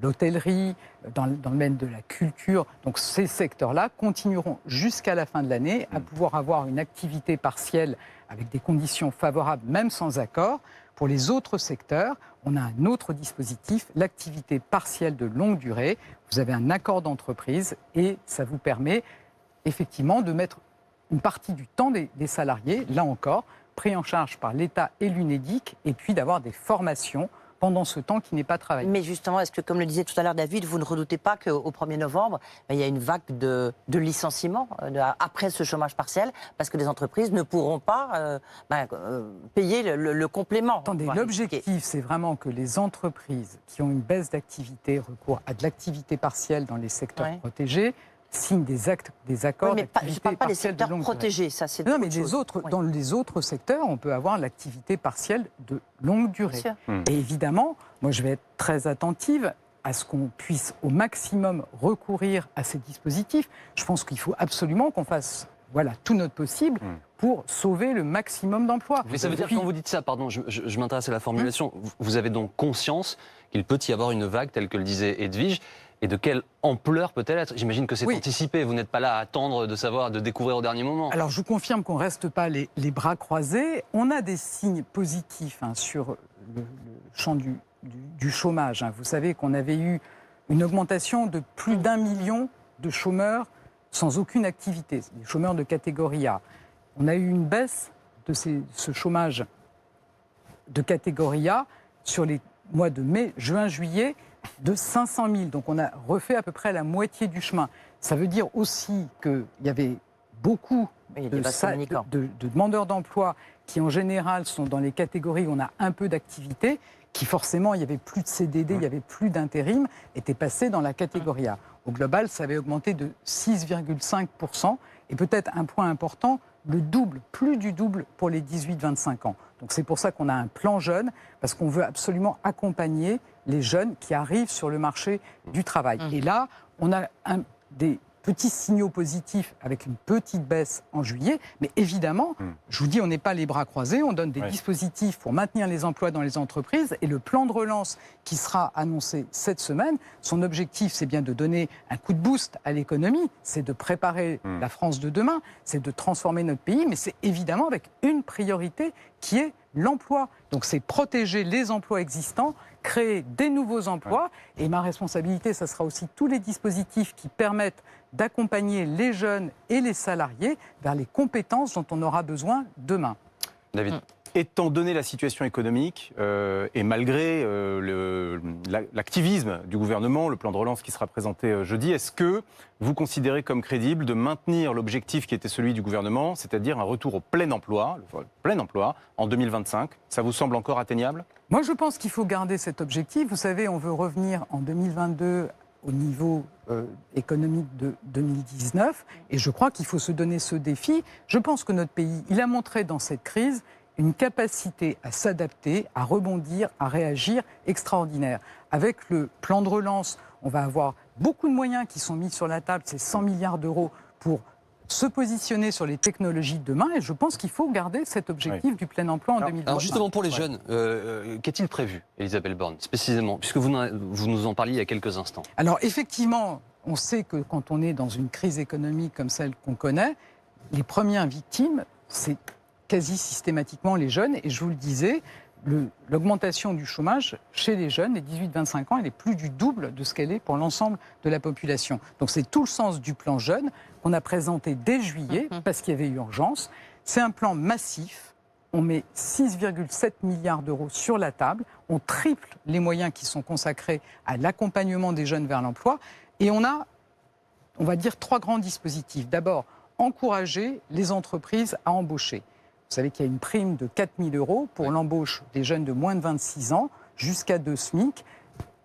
l'hôtellerie, dans le domaine de la culture. Donc ces secteurs-là continueront jusqu'à la fin de l'année à pouvoir avoir une activité partielle avec des conditions favorables, même sans accord. Pour les autres secteurs, on a un autre dispositif, l'activité partielle de longue durée. Vous avez un accord d'entreprise et ça vous permet effectivement de mettre une partie du temps des salariés, là encore, pris en charge par l'État et l'UNEDIC, et puis d'avoir des formations pendant ce temps qui n'est pas travaillé. Mais justement, est-ce que, comme le disait tout à l'heure David, vous ne redoutez pas qu'au 1er novembre, il y a une vague de licenciements après ce chômage partiel, parce que les entreprises ne pourront pas payer le complément? Attendez, l'objectif, c'est vraiment que les entreprises qui ont une baisse d'activité, recours à de l'activité partielle dans les secteurs protégés, signent des accords d'activité partielle. Je ne parle pas des secteurs protégés, ça c'est non, mais dans les autres secteurs, on peut avoir l'activité partielle de longue durée. Et évidemment, moi je vais être très attentive à ce qu'on puisse au maximum recourir à ces dispositifs. Je pense qu'il faut absolument qu'on fasse tout notre possible pour sauver le maximum d'emplois. Mais ça veut dire, quand vous dites ça, pardon, je m'intéresse à la formulation, vous avez donc conscience qu'il peut y avoir une vague, telle que le disait Edwige, et de quelle ampleur peut-elle être? J'imagine que c'est anticipé, vous n'êtes pas là à attendre de savoir, de découvrir au dernier moment. Alors je vous confirme qu'on ne reste pas les bras croisés. On a des signes positifs sur le champ du du chômage. Vous savez qu'on avait eu une augmentation de plus d'1 million de chômeurs sans aucune activité, des chômeurs de catégorie A. On a eu une baisse de ce chômage de catégorie A sur les mois de mai, juin, juillet, de 500 000. Donc on a refait à peu près la moitié du chemin. Ça veut dire aussi qu'il y avait beaucoup de demandeurs d'emploi qui, en général, sont dans les catégories où on a un peu d'activité, qui forcément, il n'y avait plus de CDD, il n'y avait plus d'intérim, étaient passés dans la catégorie A. Au global, ça avait augmenté de 6,5%. Et peut-être un point important, le double, plus du double pour les 18-25 ans. Donc c'est pour ça qu'on a un plan jeune, parce qu'on veut absolument accompagner les jeunes qui arrivent sur le marché du travail. Et là, on a des petits signaux positifs avec une petite baisse en juillet, mais évidemment, je vous dis, on n'est pas les bras croisés, on donne des dispositifs pour maintenir les emplois dans les entreprises, et le plan de relance qui sera annoncé cette semaine, son objectif, c'est bien de donner un coup de boost à l'économie, c'est de préparer la France de demain, c'est de transformer notre pays, mais c'est évidemment avec une priorité qui est l'emploi. Donc c'est protéger les emplois existants, créer des nouveaux emplois, et ma responsabilité, ça sera aussi tous les dispositifs qui permettent d'accompagner les jeunes et les salariés vers les compétences dont on aura besoin demain. David. Étant donné la situation économique et malgré l'activisme du gouvernement, le plan de relance qui sera présenté jeudi, est-ce que vous considérez comme crédible de maintenir l'objectif qui était celui du gouvernement, c'est-à-dire un retour au plein emploi en 2025 ? Ça vous semble encore atteignable ? Moi, je pense qu'il faut garder cet objectif. Vous savez, on veut revenir en 2022 au niveau économique de 2019, et je crois qu'il faut se donner ce défi. Je pense que notre pays, il a montré dans cette crise une capacité à s'adapter, à rebondir, à réagir extraordinaire. Avec le plan de relance, on va avoir beaucoup de moyens qui sont mis sur la table, c'est 100 milliards d'euros pour se positionner sur les technologies de demain, et je pense qu'il faut garder cet objectif du plein emploi en 2020. Alors justement pour les jeunes, qu'est-il prévu, Elisabeth Borne, précisément, puisque vous nous en parliez il y a quelques instants? Alors effectivement, on sait que quand on est dans une crise économique comme celle qu'on connaît, les premières victimes, c'est quasi systématiquement les jeunes, et je vous le disais, l'augmentation du chômage chez les jeunes, les 18-25 ans, elle est plus du double de ce qu'elle est pour l'ensemble de la population. Donc c'est tout le sens du plan jeune qu'on a présenté dès juillet, parce qu'il y avait urgence. C'est un plan massif. On met 6,7 milliards d'euros sur la table. On triple les moyens qui sont consacrés à l'accompagnement des jeunes vers l'emploi. Et on a, on va dire, 3 grands dispositifs. D'abord, encourager les entreprises à embaucher. Vous savez qu'il y a une prime de 4 000 € pour l'embauche des jeunes de moins de 26 ans jusqu'à 2 SMIC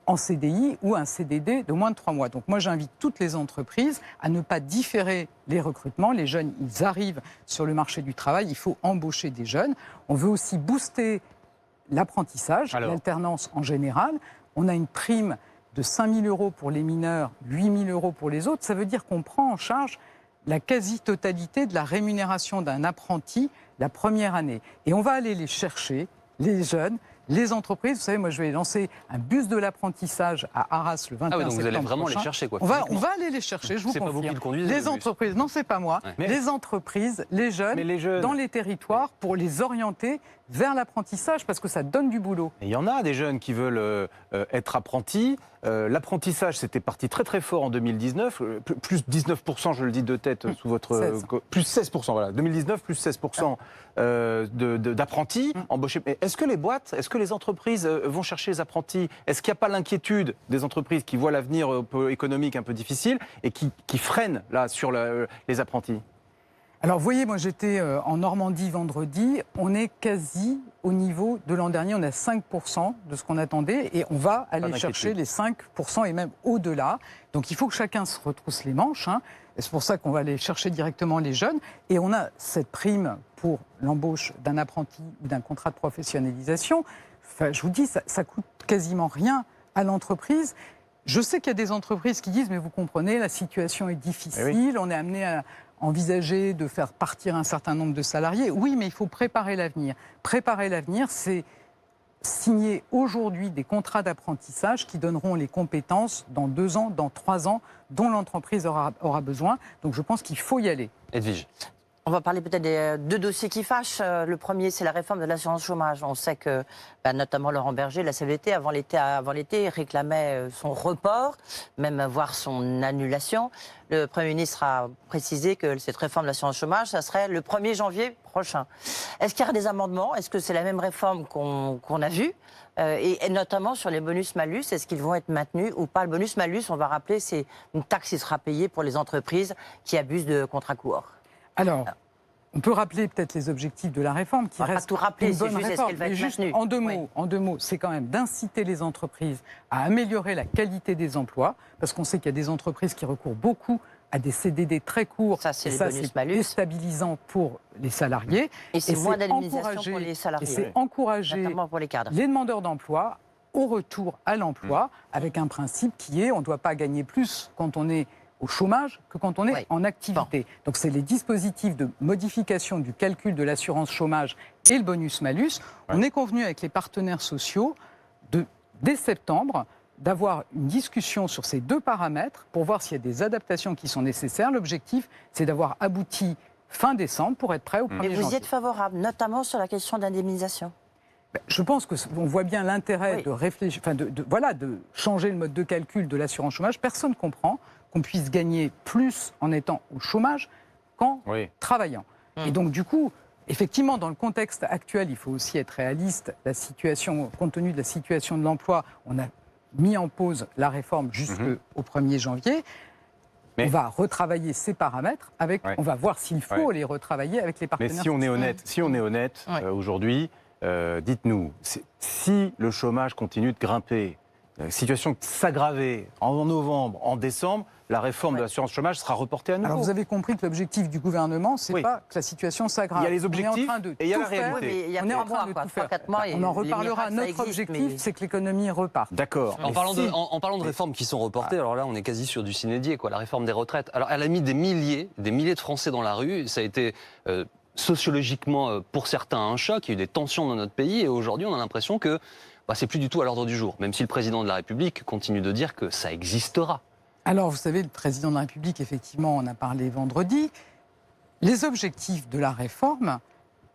en CDI ou un CDD de moins de 3 mois. Donc moi, j'invite toutes les entreprises à ne pas différer les recrutements. Les jeunes, ils arrivent sur le marché du travail, il faut embaucher des jeunes. On veut aussi booster l'apprentissage, l'alternance en général. On a une prime de 5 000 € pour les mineurs, 8 000 € pour les autres. Ça veut dire qu'on prend en charge la quasi-totalité de la rémunération d'un apprenti la première année. Et on va aller les chercher, les jeunes, les entreprises. Vous savez, moi, je vais lancer un bus de l'apprentissage à Arras le 21 septembre. Donc vous allez vraiment les chercher, quoi. On va aller les chercher, je vous confirme. C'est pas vous qui le conduisez. Les entreprises, non, c'est pas moi. Ouais. Les entreprises, les jeunes, dans les territoires, pour les orienter vers l'apprentissage, parce que ça donne du boulot. Il y en a des jeunes qui veulent être apprentis. L'apprentissage, c'était parti très très fort en 2019, plus 19%, je le dis de tête, sous votre... plus 16%, voilà. 2019, plus 16% d'apprentis embauchés. Mais est-ce que les boîtes, est-ce que les entreprises vont chercher les apprentis? Est-ce qu'il n'y a pas l'inquiétude des entreprises qui voient l'avenir économique un peu difficile et qui freinent là sur les apprentis? Alors, vous voyez, moi, j'étais en Normandie vendredi. On est quasi au niveau de l'an dernier. On a 5% de ce qu'on attendait et on va aller chercher les 5% et même au-delà. Donc, il faut que chacun se retrousse les manches. Et c'est pour ça qu'on va aller chercher directement les jeunes. Et on a cette prime pour l'embauche d'un apprenti ou d'un contrat de professionnalisation. Enfin, je vous dis, ça coûte quasiment rien à l'entreprise. Je sais qu'il y a des entreprises qui disent, mais vous comprenez, la situation est difficile, on est amené à envisager de faire partir un certain nombre de salariés. Oui, mais il faut préparer l'avenir. Préparer l'avenir, c'est signer aujourd'hui des contrats d'apprentissage qui donneront les compétences dans 2 ans, dans 3 ans, dont l'entreprise aura besoin. Donc je pense qu'il faut y aller. Edwige. On va parler peut-être des deux dossiers qui fâchent. Le premier, c'est la réforme de l'assurance chômage. On sait que, notamment Laurent Berger, la CFDT, avant l'été, réclamait son report, même voire son annulation. Le Premier ministre a précisé que cette réforme de l'assurance chômage, ça serait le 1er janvier prochain. Est-ce qu'il y aura des amendements? Est-ce que c'est la même réforme qu'on a vue? Et notamment sur les bonus-malus, est-ce qu'ils vont être maintenus ou pas? Le bonus-malus, on va rappeler, c'est une taxe qui sera payée pour les entreprises qui abusent de contrats courts. Alors, on peut rappeler peut-être les objectifs de la réforme qui reste tout rappeler, une bonne juste, réforme. est-ce qu'elle va être juste maintenue? en deux mots, c'est quand même d'inciter les entreprises à améliorer la qualité des emplois, parce qu'on sait qu'il y a des entreprises qui recourent beaucoup à des CDD très courts. Ça, c'est déstabilisant pour les salariés. Et c'est moins d'administration pour les salariés. Et c'est encourager notamment pour les cadres. Les demandeurs d'emploi au retour à l'emploi, avec un principe qui est on ne doit pas gagner plus quand on est au chômage que quand on est en activité. Donc c'est les dispositifs de modification du calcul de l'assurance chômage et le bonus-malus. On est convenu avec les partenaires sociaux dès septembre d'avoir une discussion sur ces deux paramètres pour voir s'il y a des adaptations qui sont nécessaires. L'objectif, c'est d'avoir abouti fin décembre pour être prêt au 1er janvier. Mais vous y êtes favorable, notamment sur la question d'indemnisation? Je pense qu'on voit bien l'intérêt de réfléchir, de changer le mode de calcul de l'assurance chômage. Personne ne comprend qu'on puisse gagner plus en étant au chômage qu'en travaillant. Et donc, du coup, effectivement, dans le contexte actuel, il faut aussi être réaliste. La situation, compte tenu de la situation de l'emploi, on a mis en pause la réforme jusqu'au 1er janvier. Mais on va retravailler ces paramètres on va voir s'il faut les retravailler avec les partenaires. Mais si on est honnête, aujourd'hui, dites-nous, si le chômage continue de grimper, la situation s'aggraver en novembre, en décembre, la réforme de l'assurance chômage sera reportée à nouveau. Alors vous avez compris que l'objectif du gouvernement, c'est pas que la situation s'aggrave. Il y a les objectifs et il y a la réalité. Il y a on en reparlera. Notre objectif, c'est que l'économie reparte. D'accord. En parlant de réformes qui sont reportées, alors là, on est quasi sur du sine-die, la réforme des retraites. Alors, elle a mis des milliers de Français dans la rue. Ça a été sociologiquement, pour certains, un choc. Il y a eu des tensions dans notre pays. Et aujourd'hui, on a l'impression que c'est plus du tout à l'ordre du jour. Même si le président de la République continue de dire que ça existera. Alors, vous savez, le président de la République, effectivement, en a parlé vendredi. Les objectifs de la réforme,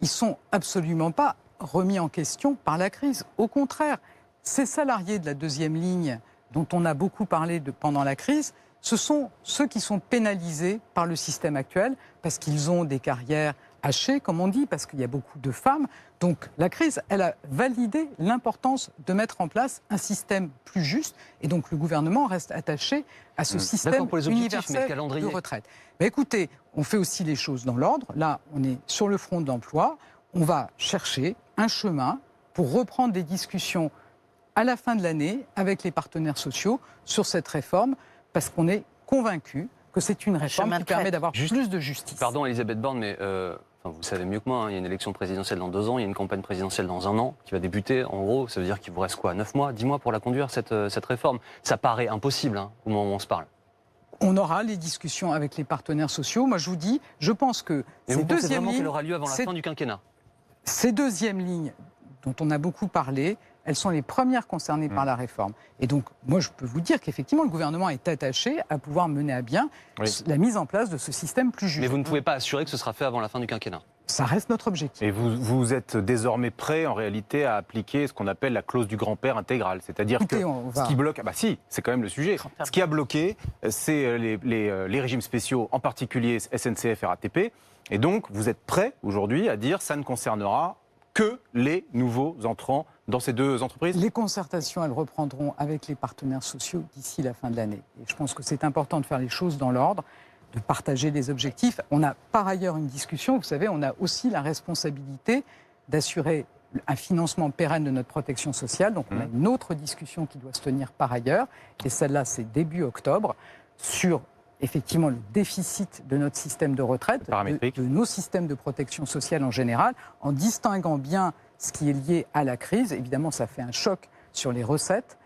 ils sont absolument pas remis en question par la crise. Au contraire, ces salariés de la deuxième ligne dont on a beaucoup parlé pendant la crise, ce sont ceux qui sont pénalisés par le système actuel parce qu'ils ont des carrières hachées, comme on dit, parce qu'il y a beaucoup de femmes. Donc la crise, elle a validé l'importance de mettre en place un système plus juste. Et donc le gouvernement reste attaché à ce système universel de retraite. Mais écoutez, on fait aussi les choses dans l'ordre. Là, on est sur le front de l'emploi. On va chercher un chemin pour reprendre des discussions à la fin de l'année avec les partenaires sociaux sur cette réforme, parce qu'on est convaincu que c'est une réforme qui permet d'avoir plus de justice. Pardon, Elisabeth Borne, mais vous savez mieux que moi, il y a une élection présidentielle dans 2 ans, il y a une campagne présidentielle dans 1 an qui va débuter. En gros, ça veut dire qu'il vous reste quoi, 9 mois, 10 mois pour la conduire, cette réforme? Ça paraît impossible au moment où on se parle. On aura les discussions avec les partenaires sociaux. Moi, je vous dis, je pense que ces deuxièmes lignes... qu'elle aura lieu avant la fin du quinquennat? Ces deuxièmes lignes dont on a beaucoup parlé, elles sont les premières concernées par la réforme. Et donc, moi, je peux vous dire qu'effectivement, le gouvernement est attaché à pouvoir mener à bien la mise en place de ce système plus juste. Mais vous ne pouvez pas assurer que ce sera fait avant la fin du quinquennat? Ça reste notre objectif. Et vous êtes désormais prêt, en réalité, à appliquer ce qu'on appelle la clause du grand-père intégrale. C'est-à-dire que ce qui bloque... si, c'est quand même le sujet. Ce qui a bloqué, c'est les régimes spéciaux, en particulier SNCF et RATP. Et donc, vous êtes prêt, aujourd'hui, à dire ça ne concernera que les nouveaux entrants dans ces deux entreprises? Les concertations, elles reprendront avec les partenaires sociaux d'ici la fin de l'année. Et je pense que c'est important de faire les choses dans l'ordre, de partager les objectifs. On a par ailleurs une discussion, vous savez, on a aussi la responsabilité d'assurer un financement pérenne de notre protection sociale. Donc on a une autre discussion qui doit se tenir par ailleurs, et celle-là c'est début octobre, sur effectivement le déficit de notre système de retraite, de nos systèmes de protection sociale en général, en distinguant bien ce qui est lié à la crise. Évidemment, ça fait un choc sur les recettes.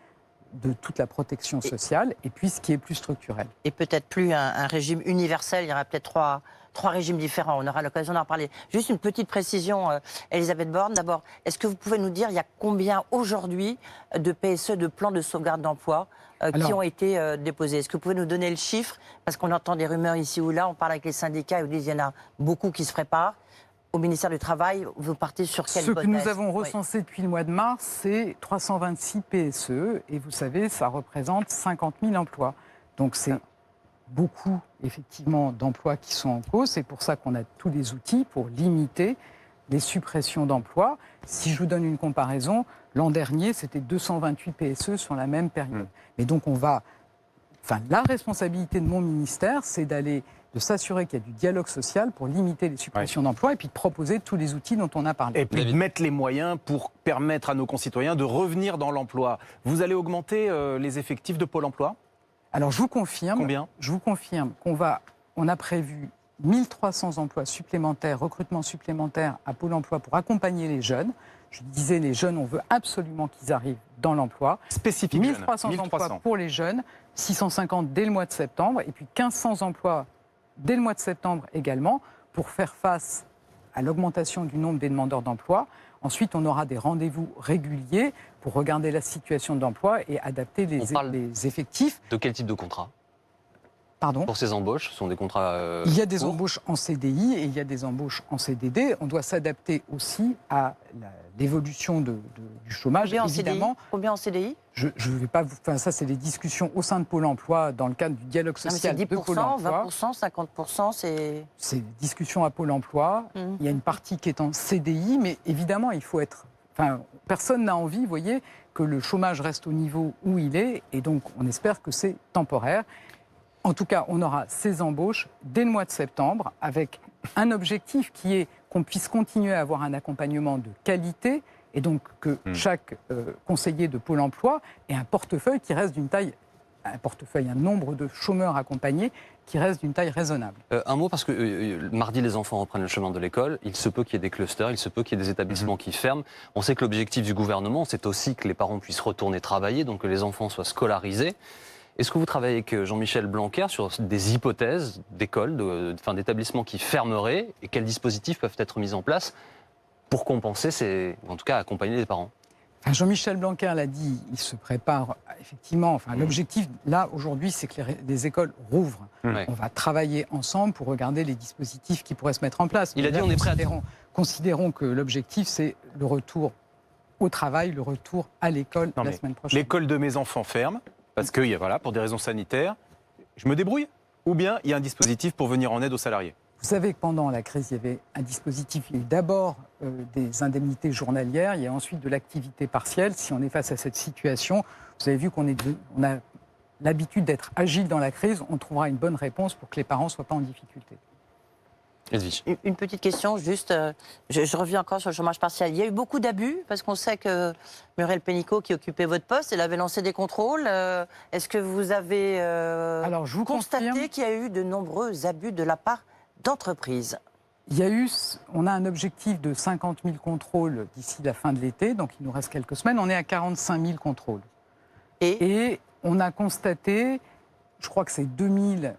de toute la protection sociale, et puis ce qui est plus structurel. Et peut-être plus un régime universel, il y aura peut-être trois régimes différents, on aura l'occasion d'en parler. Juste une petite précision, Elisabeth Borne, d'abord, est-ce que vous pouvez nous dire, il y a combien aujourd'hui de PSE, de plans de sauvegarde d'emploi qui ont été déposés? Est-ce que vous pouvez nous donner le chiffre? Parce qu'on entend des rumeurs ici ou là, on parle avec les syndicats, ils nous disent qu'il y en a beaucoup qui se préparent. Au ministère du Travail, vous partez sur quelle hypothèse? Ce que nous avons recensé depuis le mois de mars, c'est 326 PSE. Et vous savez, ça représente 50 000 emplois. Donc c'est beaucoup, effectivement, d'emplois qui sont en cause. C'est pour ça qu'on a tous les outils pour limiter les suppressions d'emplois. Si je vous donne une comparaison, l'an dernier, c'était 228 PSE sur la même période. Mais donc la responsabilité de mon ministère, c'est de s'assurer qu'il y a du dialogue social pour limiter les suppressions d'emplois et puis de proposer tous les outils dont on a parlé. Et puis de mettre les moyens pour permettre à nos concitoyens de revenir dans l'emploi. Vous allez augmenter les effectifs de Pôle emploi? Alors je vous confirme. Combien? Je vous confirme on a prévu 1300 emplois supplémentaires, recrutements supplémentaires à Pôle emploi pour accompagner les jeunes. Je disais, les jeunes, on veut absolument qu'ils arrivent dans l'emploi. Spécifique 1300 emplois pour les jeunes, 650 dès le mois de septembre, et puis 1500 emplois dès le mois de septembre également, pour faire face à l'augmentation du nombre des demandeurs d'emploi. Ensuite, on aura des rendez-vous réguliers pour regarder la situation de l'emploi et adapter les effectifs. De quel type de contrat? Pardon? Pour ces embauches, ce sont des contrats il y a des courts. embauches en CDI et il y a des embauches en CDD. On doit s'adapter aussi à l'évolution du chômage, évidemment. Combien en CDI? Je vais pas ça, c'est les discussions au sein de Pôle emploi dans le cadre du dialogue social de Pôle emploi. 20%, 50%, c'est... C'est des discussions à Pôle emploi. Il y a une partie qui est en CDI, mais évidemment, il faut être... personne n'a envie, vous voyez, que le chômage reste au niveau où il est, et donc on espère que c'est temporaire. En tout cas, on aura ces embauches dès le mois de septembre, avec un objectif qui est qu'on puisse continuer à avoir un accompagnement de qualité, et donc que chaque conseiller de Pôle emploi ait un portefeuille qui reste d'une taille, un nombre de chômeurs accompagnés qui reste d'une taille raisonnable. Un mot, parce que mardi, les enfants reprennent le chemin de l'école. Il se peut qu'il y ait des clusters, il se peut qu'il y ait des établissements qui ferment. On sait que l'objectif du gouvernement, c'est aussi que les parents puissent retourner travailler, donc que les enfants soient scolarisés. Est-ce que vous travaillez avec Jean-Michel Blanquer sur des hypothèses d'écoles, d'établissements qui fermeraient, et quels dispositifs peuvent être mis en place pour compenser, en tout cas accompagner les parents? Jean-Michel Blanquer l'a dit, il se prépare effectivement. L'objectif, là, aujourd'hui, c'est que les écoles rouvrent. On va travailler ensemble pour regarder les dispositifs qui pourraient se mettre en place. Il a dit on est prêt à... Considérons que l'objectif, c'est le retour au travail, le retour à l'école la semaine prochaine. L'école de mes enfants ferme, parce que, pour des raisons sanitaires. Je me débrouille? Ou bien il y a un dispositif pour venir en aide aux salariés? Vous savez que pendant la crise, il y avait un dispositif. Il y a eu d'abord des indemnités journalières, il y a ensuite de l'activité partielle. Si on est face à cette situation, vous avez vu qu'on a l'habitude d'être agile dans la crise, on trouvera une bonne réponse pour que les parents ne soient pas en difficulté. Une petite question, juste, je reviens encore sur le chômage partiel. Il y a eu beaucoup d'abus, parce qu'on sait que Muriel Pénicaud, qui occupait votre poste, elle avait lancé des contrôles. Est-ce que vous avez constaté qu'il y a eu de nombreux abus de la part d'entreprises? On a un objectif de 50 000 contrôles d'ici la fin de l'été, donc il nous reste quelques semaines. On est à 45 000 contrôles. Et on a constaté, je crois que c'est 2000,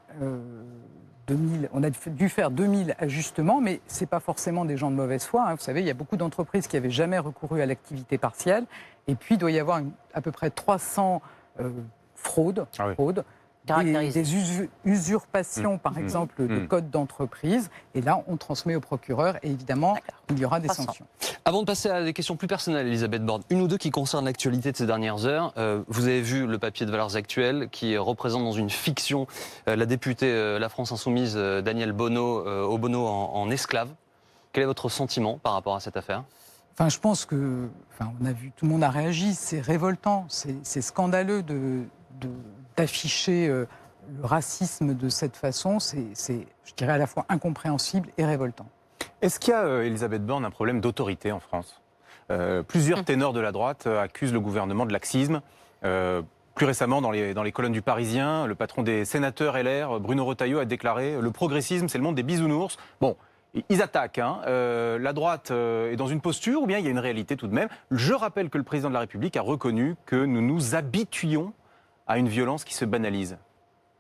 on a dû faire 2000 ajustements, mais ce n'est pas forcément des gens de mauvaise foi. Vous savez, il y a beaucoup d'entreprises qui n'avaient jamais recouru à l'activité partielle. Et puis, il doit y avoir à peu près 300 fraudes. Des usurpations, par exemple, de codes d'entreprise. Et là, on transmet au procureur et évidemment, il y aura des sanctions. Avant de passer à des questions plus personnelles, Elisabeth Borne, une ou deux qui concernent l'actualité de ces dernières heures. Vous avez vu le papier de Valeurs Actuelles qui représente dans une fiction la députée La France Insoumise, Danielle Obono, en esclave. Quel est votre sentiment par rapport à cette affaire ? Je pense que, on a vu, tout le monde a réagi, c'est révoltant, c'est scandaleux d'afficher le racisme de cette façon, c'est, je dirais, à la fois incompréhensible et révoltant. Est-ce qu'il y a, Elisabeth Borne, un problème d'autorité en France ? Plusieurs ténors de la droite accusent le gouvernement de laxisme. Plus récemment, dans les colonnes du Parisien, le patron des sénateurs LR, Bruno Retailleau, a déclaré « Le progressisme, c'est le monde des bisounours ». Bon, Ils attaquent. La droite est dans une posture ou bien il y a une réalité tout de même. Je rappelle que le président de la République a reconnu que nous nous habituions à une violence qui se banalise.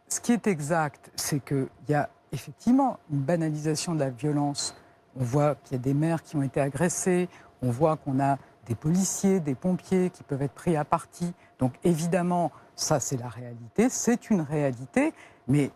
Ce qui est exact, c'est qu'il y a effectivement une banalisation de la violence. On voit qu'il y a des maires qui ont été agressés, on voit qu'on a des policiers, des pompiers qui peuvent être pris à partie. Donc évidemment, ça c'est la réalité, c'est une réalité, mais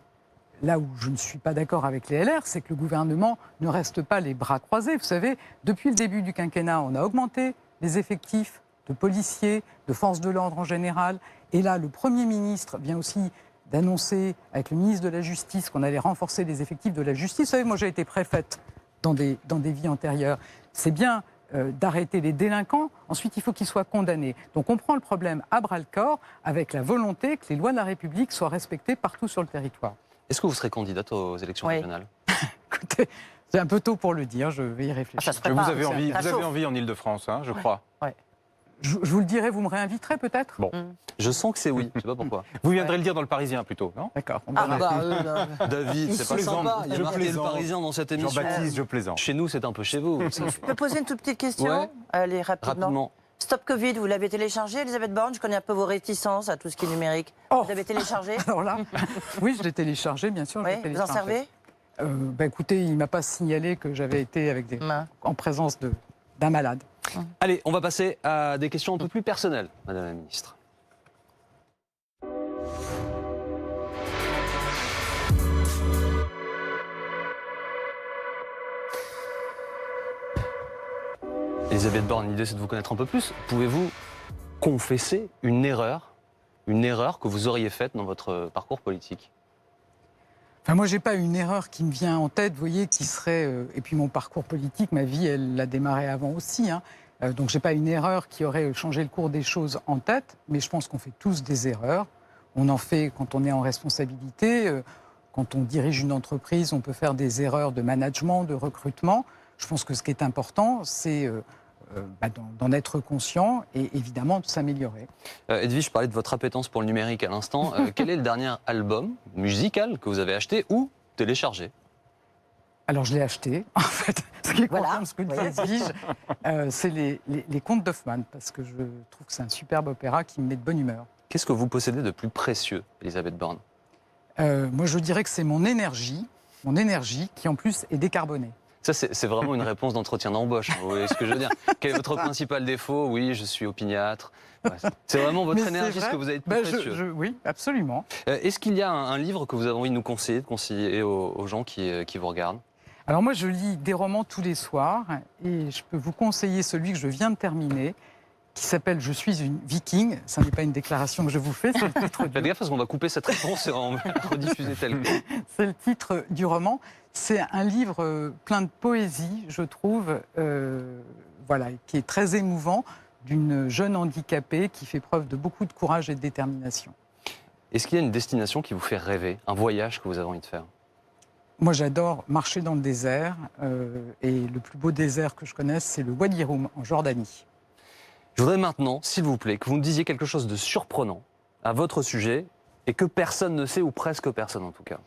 là où je ne suis pas d'accord avec les LR, c'est que le gouvernement ne reste pas les bras croisés. Vous savez, depuis le début du quinquennat, on a augmenté les effectifs de policiers, de forces de l'ordre en général. Et là, le Premier ministre vient aussi d'annoncer, avec le ministre de la Justice, qu'on allait renforcer les effectifs de la justice. Vous savez, moi j'ai été préfète dans des vies antérieures. C'est bien d'arrêter les délinquants, ensuite il faut qu'ils soient condamnés. Donc on prend le problème à bras-le-corps avec la volonté que les lois de la République soient respectées partout sur le territoire. Est-ce que vous serez candidate aux élections régionales? Écoutez, c'est un peu tôt pour le dire, je vais y réfléchir. Vous avez envie en Ile-de-France, je crois. Ouais. Je vous le dirai, vous me réinviterez peut-être? Bon. Je sens que c'est oui, je ne sais pas pourquoi. Vous viendrez le dire dans le Parisien plutôt, non? D'accord. David, c'est pas sympa, il y a marqué le Parisien dans cette émission. Jean-Baptiste, je plaisante. Chez nous, c'est un peu chez vous. Je peux poser une toute petite question? Ouais. Allez, Rapidement. Stop Covid, vous l'avez téléchargé, Elisabeth Borne? Je connais un peu vos réticences à tout ce qui est numérique. Vous l'avez téléchargé? Alors là, oui, je l'ai téléchargé, bien sûr. Oui, vous en servez? Écoutez, il ne m'a pas signalé que j'avais été en présence d'un malade. Allez, on va passer à des questions un peu plus personnelles, Madame la Ministre. Elisabeth Borne, l'idée c'est de vous connaître un peu plus. Pouvez-vous confesser une erreur que vous auriez faite dans votre parcours politique? Enfin, moi, j'ai pas une erreur qui me vient en tête, vous voyez, qui serait... et puis mon parcours politique, ma vie, elle a démarré avant aussi. Donc, j'ai pas une erreur qui aurait changé le cours des choses en tête, mais je pense qu'on fait tous des erreurs. On en fait quand on est en responsabilité. Quand on dirige une entreprise, on peut faire des erreurs de management, de recrutement. Je pense que ce qui est important, c'est d'en être conscient et évidemment de s'améliorer. Edwige, je parlais de votre appétence pour le numérique à l'instant. Quel est le dernier album musical que vous avez acheté ou téléchargé? Alors je l'ai acheté, en fait, ce qui confirme ce que dit Edwige. C'est les Contes d'Hoffmann, parce que je trouve que c'est un superbe opéra qui me met de bonne humeur. Qu'est-ce que vous possédez de plus précieux, Elisabeth Borne? Moi, je dirais que c'est mon énergie qui en plus est décarbonée. Ça, c'est vraiment une réponse d'entretien d'embauche. Vous voyez ce que je veux dire? Quel est votre principal défaut? Oui, je suis opiniâtre. Ouais, c'est vraiment votre énergie, ce que vous avez de plus précieux. Oui, absolument. Est-ce qu'il y a un livre que vous avez envie de nous conseiller, aux gens qui vous regardent? Alors moi, je lis des romans tous les soirs et je peux vous conseiller celui que je viens de terminer, qui s'appelle « Je suis une viking ». Ça n'est pas une déclaration que je vous fais, c'est le titre Faites gaffe parce qu'on va couper cette réponse et on va rediffuser tel que. C'est le titre du roman. C'est un livre plein de poésie, je trouve, qui est très émouvant, d'une jeune handicapée qui fait preuve de beaucoup de courage et de détermination. Est-ce qu'il y a une destination qui vous fait rêver, un voyage que vous avez envie de faire? Moi, j'adore marcher dans le désert. Et le plus beau désert que je connaisse, c'est le Wadi Rum, en Jordanie. Je voudrais maintenant, s'il vous plaît, que vous me disiez quelque chose de surprenant à votre sujet et que personne ne sait, ou presque personne en tout cas.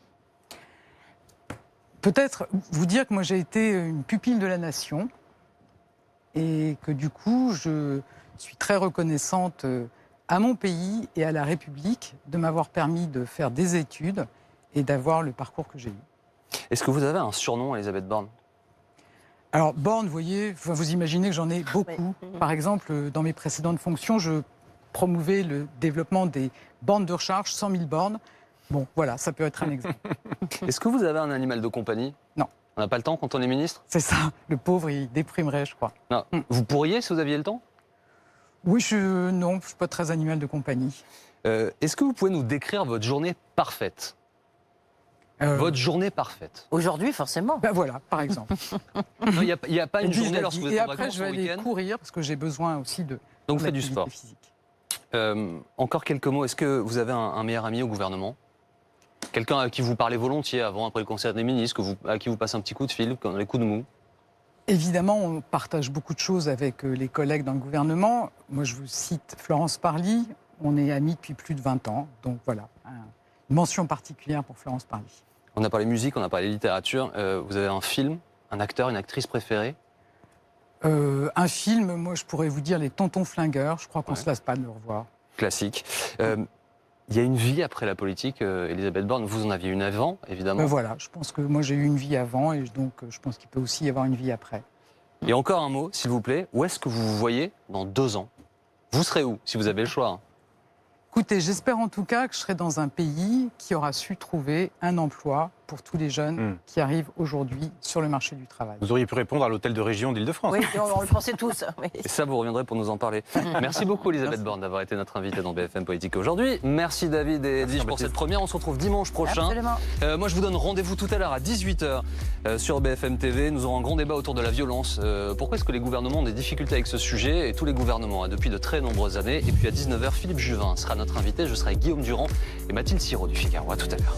Peut-être vous dire que moi j'ai été une pupille de la nation et que du coup je suis très reconnaissante à mon pays et à la République de m'avoir permis de faire des études et d'avoir le parcours que j'ai eu. Est-ce que vous avez un surnom, Elisabeth Borne? Alors, Borne, vous voyez, vous imaginez que j'en ai beaucoup. Oui. Par exemple, dans mes précédentes fonctions, je promouvais le développement des bornes de recharge, 100 000 bornes. Bon, voilà, ça peut être un exemple. Est-ce que vous avez un animal de compagnie? Non. On n'a pas le temps quand on est ministre? C'est ça. Le pauvre, il déprimerait, je crois. Non. Vous pourriez, si vous aviez le temps? Oui, non, je ne suis pas très animal de compagnie. Est-ce que vous pouvez nous décrire votre journée parfaite? Votre journée parfaite. Aujourd'hui, forcément. Ben voilà, par exemple. Il n'y a pas une journée lorsque vous êtes en vacances. Et après, je vais aller courir parce que j'ai besoin aussi de. Donc vous faites du sport. Physique. Encore quelques mots. Est-ce que vous avez un meilleur ami au gouvernement? Quelqu'un à qui vous parlez volontiers avant, après le Conseil des ministres, à qui vous passez un petit coup de fil, les coups de mou? Évidemment, on partage beaucoup de choses avec les collègues dans le gouvernement. Moi, je vous cite Florence Parly. On est amis depuis plus de 20 ans. Donc voilà, une mention particulière pour Florence Parly. On a parlé musique, on a parlé littérature. Vous avez un film Un acteur, une actrice préférée? Un film, moi je pourrais vous dire Les Tontons Flingueurs, je crois qu'on ne se lasse pas de le revoir. Classique. Il y a une vie après la politique, Elisabeth Borne, vous en aviez une avant, évidemment. Voilà, je pense que moi j'ai eu une vie avant et donc je pense qu'il peut aussi y avoir une vie après. Et encore un mot, s'il vous plaît, où est-ce que vous vous voyez dans 2 ans? Vous serez où, si vous avez le choix, hein? Écoutez, j'espère en tout cas que je serai dans un pays qui aura su trouver un emploi pour tous les jeunes qui arrivent aujourd'hui sur le marché du travail. Vous auriez pu répondre à l'hôtel de région d'Île-de-France. Oui, on le pensait tous. Oui. Et ça, vous reviendrez pour nous en parler. Merci beaucoup, Elisabeth Borne, d'avoir été notre invitée dans BFM Politique aujourd'hui. Merci, David et Edwige, pour cette première. On se retrouve dimanche prochain. Absolument. Moi, je vous donne rendez-vous tout à l'heure à 18h sur BFM TV. Nous aurons un grand débat autour de la violence. Pourquoi est-ce que les gouvernements ont des difficultés avec ce sujet? Et tous les gouvernements, depuis de très nombreuses années. Et puis à 19h, Philippe Juvin sera notre invité. Je serai avec Guillaume Durand et Mathilde Siraud du Figaro. À tout à l'heure.